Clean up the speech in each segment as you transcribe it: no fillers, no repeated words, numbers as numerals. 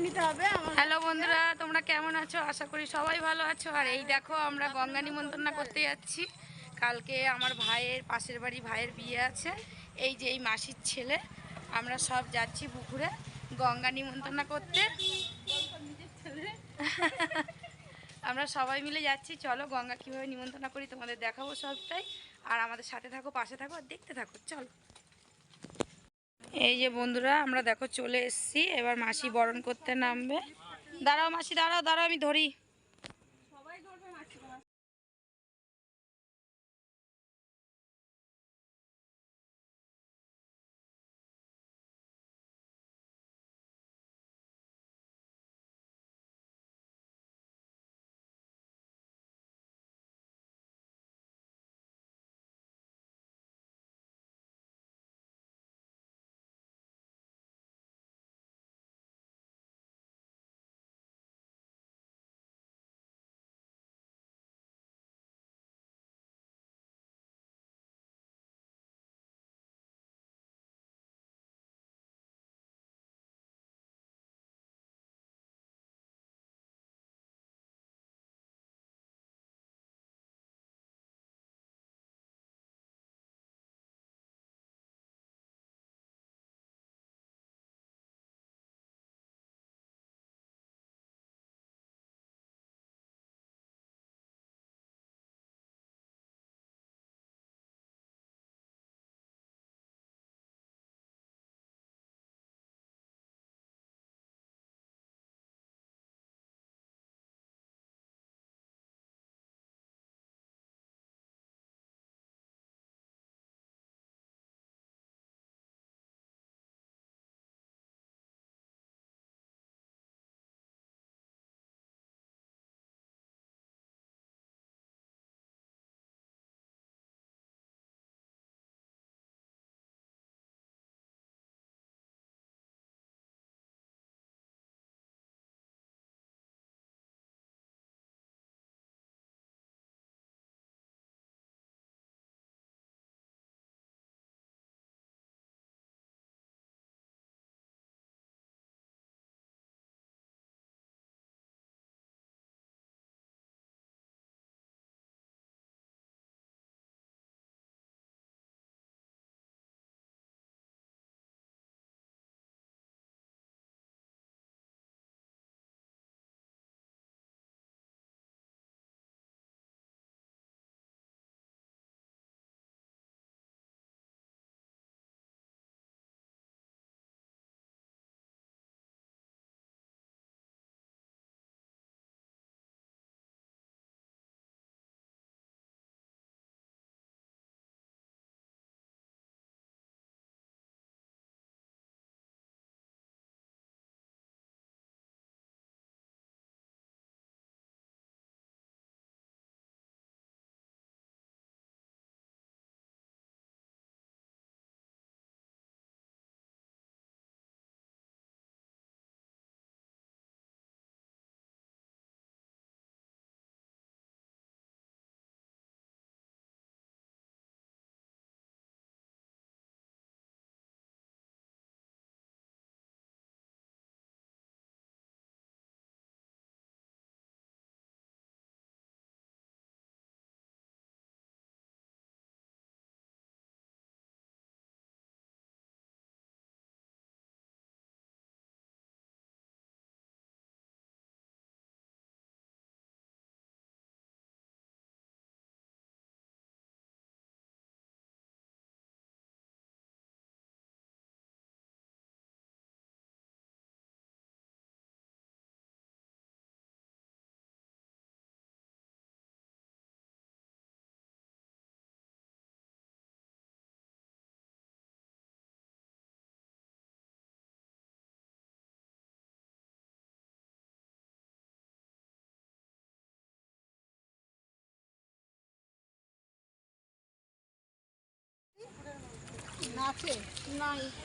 নিতে হবে। হ্যালো বন্ধুরা, তোমরা কেমন আছো? আশা করি সবাই ভালো আছো। আর এই দেখো আমরা গঙ্গা নিমন্ত্রণ করতে যাচ্ছি। কালকে আমার ভাইয়ের পাশের বাড়ি ভাইয়ের বিয়ে আছে। এই যে এই মাসির ছেলে, আমরা সব যাচ্ছি পুকুরে গঙ্গা নিমন্ত্রণ করতে। আমরা সবাই মিলে যাচ্ছি। চলো গঙ্গা কীভাবে নিমন্ত্রণ করি তোমাদের দেখাবো সবটাই। আর আমাদের সাথে থাকো, পাশে থাকো আর দেখতে থাকো। চলো। এই যে বন্ধুরা, আমরা দেখো চলে এসেছি। এবার মাসি বরণ করতে নামবে। দাঁড়াও মাসি, দাঁড়াও দাঁড়াও, আমি ধরি।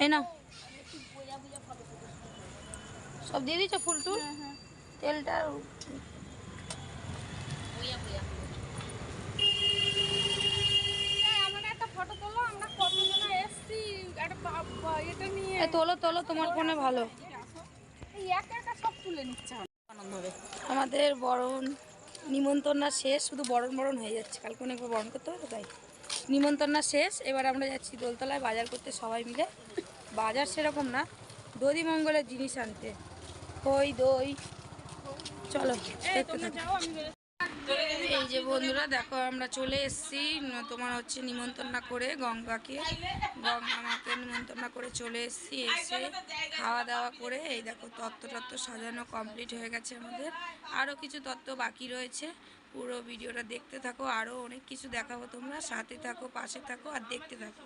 এই নাও, সব দিয়ে দিচ্ছ ফুল টুল, তেলটা। তোলো তোলো, তোমার ফোনে ভালো। তুলে নিচ্ছে, আনন্দ হবে। আমাদের বরণ নিমন্ত্রণ শেষ, শুধু বরণ বরণ হয়ে যাচ্ছে, কালকে অনেকবার বরণ করতে হবে তো তাই। নিমন্ত্রণ শেষ, এবার আমরা যাচ্ছি দোলতলায় বাজার করতে সবাই মিলে। বাজার সেরকম না, দধিমঙ্গলের জিনিস আনতে, খই দই। চলো দেখতে থাকো। এই যে বন্ধুরা দেখো আমরা চলে এসেছি তোমার হচ্ছে নিমন্ত্রণ করে গঙ্গাকে, গঙ্গা মাকে নিমন্ত্রণ করে চলে এসেছি। এসে খাওয়া দাওয়া করে এই দেখো তত্ত্ব সাজানো কমপ্লিট হয়ে গেছে আমাদের। আরও কিছু তত্ত্ব বাকি রয়েছে, পুরো ভিডিওটা দেখতে থাকো, আরও অনেক কিছু দেখাবো, তোমরা সাথে থাকো, পাশে থাকো আর দেখতে থাকো।